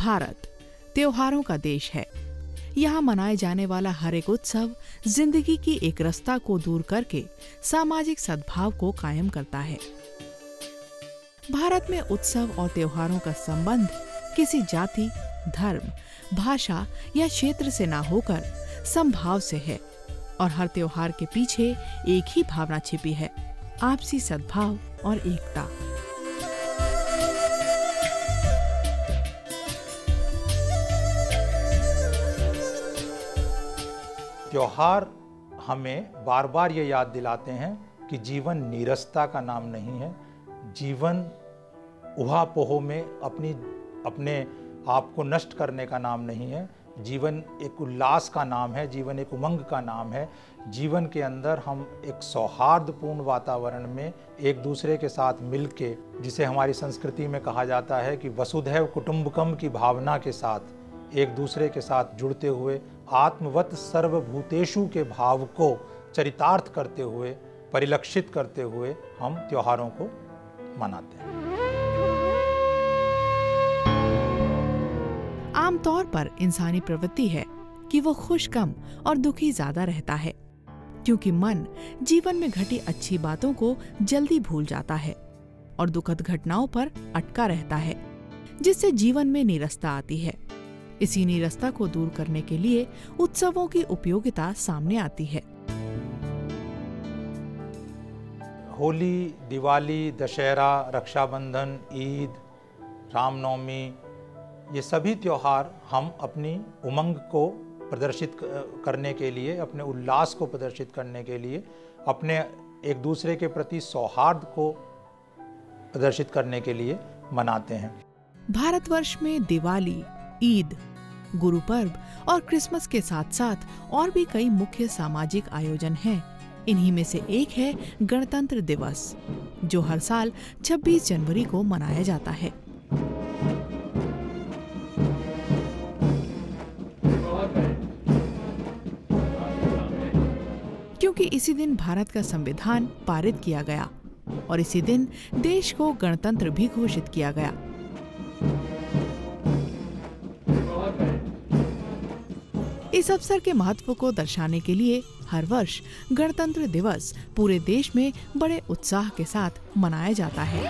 भारत त्योहारों का देश है। यहाँ मनाए जाने वाला हर एक उत्सव जिंदगी की एकरसता को दूर करके सामाजिक सद्भाव को कायम करता है। भारत में उत्सव और त्योहारों का संबंध किसी जाति, धर्म, भाषा या क्षेत्र से ना होकर समभाव से है और हर त्योहार के पीछे एक ही भावना छिपी है, आपसी सद्भाव और एकता। त्योहार हमें बार बार ये याद दिलाते हैं कि जीवन नीरसता का नाम नहीं है। जीवन उहापोह में अपने आप को नष्ट करने का नाम नहीं है। जीवन एक उल्लास का नाम है, जीवन एक उमंग का नाम है। जीवन के अंदर हम एक सौहार्दपूर्ण वातावरण में एक दूसरे के साथ मिलके, जिसे हमारी संस्कृति में कहा जाता है कि वसुधैव कुटुंबकम की भावना के साथ एक दूसरे के साथ जुड़ते हुए, आत्मवत सर्वभूतेषु के भाव को चरितार्थ करते हुए, परिलक्षित करते हुए हम त्योहारों को मनाते हैं। आमतौर पर इंसानी प्रवृत्ति है कि वो खुश कम और दुखी ज्यादा रहता है, क्योंकि मन जीवन में घटी अच्छी बातों को जल्दी भूल जाता है और दुखद घटनाओं पर अटका रहता है, जिससे जीवन में नीरसता आती है। इसी नीरसता को दूर करने के लिए उत्सवों की उपयोगिता सामने आती है। होली, दिवाली, दशहरा, रक्षाबंधन, ईद, रामनवमी, ये सभी त्योहार हम अपनी उमंग को प्रदर्शित करने के लिए, अपने उल्लास को प्रदर्शित करने के लिए, अपने एक दूसरे के प्रति सौहार्द को प्रदर्शित करने के लिए मनाते हैं। भारतवर्ष में दिवाली, ईद, गुरु पर्व और क्रिसमस के साथ साथ और भी कई मुख्य सामाजिक आयोजन हैं। इन्हीं में से एक है गणतंत्र दिवस, जो हर साल 26 जनवरी को मनाया जाता है। क्योंकि इसी दिन भारत का संविधान पारित किया गया और इसी दिन देश को गणतंत्र भी घोषित किया गया। इस अवसर के महत्व को दर्शाने के लिए हर वर्ष गणतंत्र दिवस पूरे देश में बड़े उत्साह के साथ मनाया जाता है।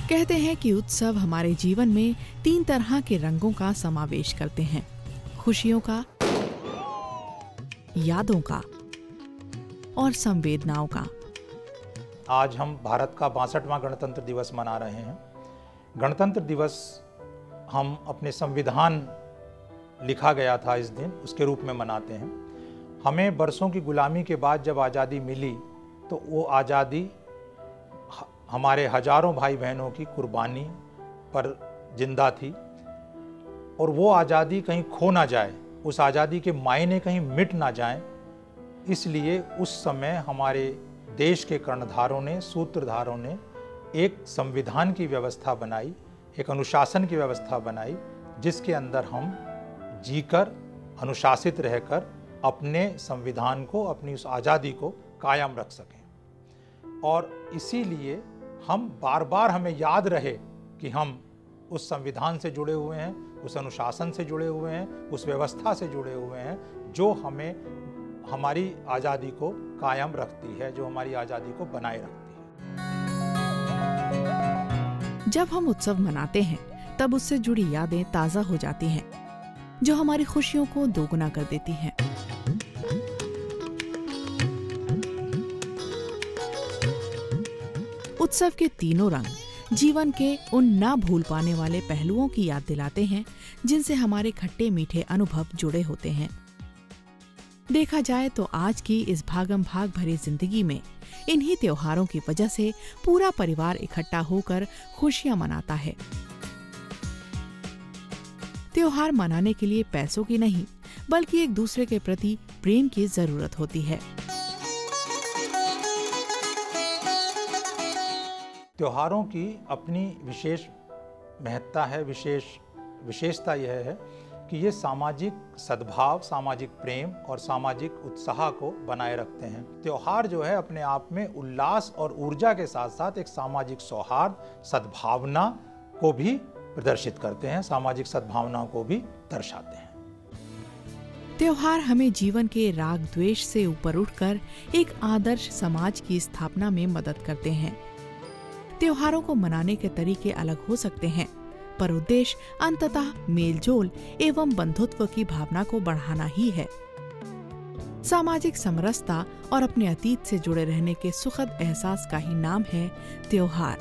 कहते हैं कि उत्सव हमारे जीवन में 3 तरह के रंगों का समावेश करते हैं: खुशियों का, यादों का और संवेदनाओं का। आज हम भारत का 62वां गणतंत्र दिवस मना रहे हैं। गणतंत्र दिवस हम अपने संविधान लिखा गया था इस दिन, उसके रूप में मनाते हैं। हमें बरसों की गुलामी के बाद जब आज़ादी मिली, तो वो आज़ादी हमारे हजारों भाई बहनों की कुर्बानी पर जिंदा थी, और वो आज़ादी कहीं खो ना जाए, उस आज़ादी के मायने कहीं मिट ना जाएं, इसलिए उस समय हमारे देश के कर्णधारों ने, सूत्रधारों ने एक संविधान की व्यवस्था बनाई, एक अनुशासन की व्यवस्था बनाई, जिसके अंदर हम जीकर, अनुशासित रहकर अपने संविधान को, अपनी उस आज़ादी को कायम रख सकें। और इसीलिए हम बार बार, हमें याद रहे कि हम उस संविधान से जुड़े हुए हैं, उस अनुशासन से जुड़े हुए हैं, उस व्यवस्था से जुड़े हुए हैं, जो हमें हमारी आज़ादी को कायम रखती है, जो हमारी आज़ादी को बनाए रखती है। जब हम उत्सव मनाते हैं, तब उससे जुड़ी यादें ताज़ा हो जाती हैं, जो हमारी खुशियों को दोगुना कर देती हैं। उत्सव के तीनों रंग जीवन के उन ना भूल पाने वाले पहलुओं की याद दिलाते हैं, जिनसे हमारे खट्टे मीठे अनुभव जुड़े होते हैं। देखा जाए तो आज की इस भागम भाग भरी जिंदगी में इन्हीं त्योहारों की वजह से पूरा परिवार इकट्ठा होकर खुशियां मनाता है। त्योहार मनाने के लिए पैसों की नहीं, बल्कि एक दूसरे के प्रति प्रेम की जरूरत होती है। त्योहारों की अपनी विशेष महत्ता है, विशेषता यह है कि ये सामाजिक सद्भाव, सामाजिक प्रेम और सामाजिक उत्साह को बनाए रखते हैं। त्योहार जो है अपने आप में उल्लास और ऊर्जा के साथ साथ एक सामाजिक सौहार्द, सद्भावना को भी प्रदर्शित करते हैं, सामाजिक सद्भावना को भी दर्शाते हैं। त्योहार हमें जीवन के राग द्वेष से ऊपर उठकर एक आदर्श समाज की स्थापना में मदद करते हैं। त्योहारों को मनाने के तरीके अलग हो सकते हैं, पर उद्देश्य अंततः मेलजोल एवं बंधुत्व की भावना को बढ़ाना ही है। सामाजिक समरसता और अपने अतीत से जुड़े रहने के सुखद एहसास का ही नाम है त्योहार।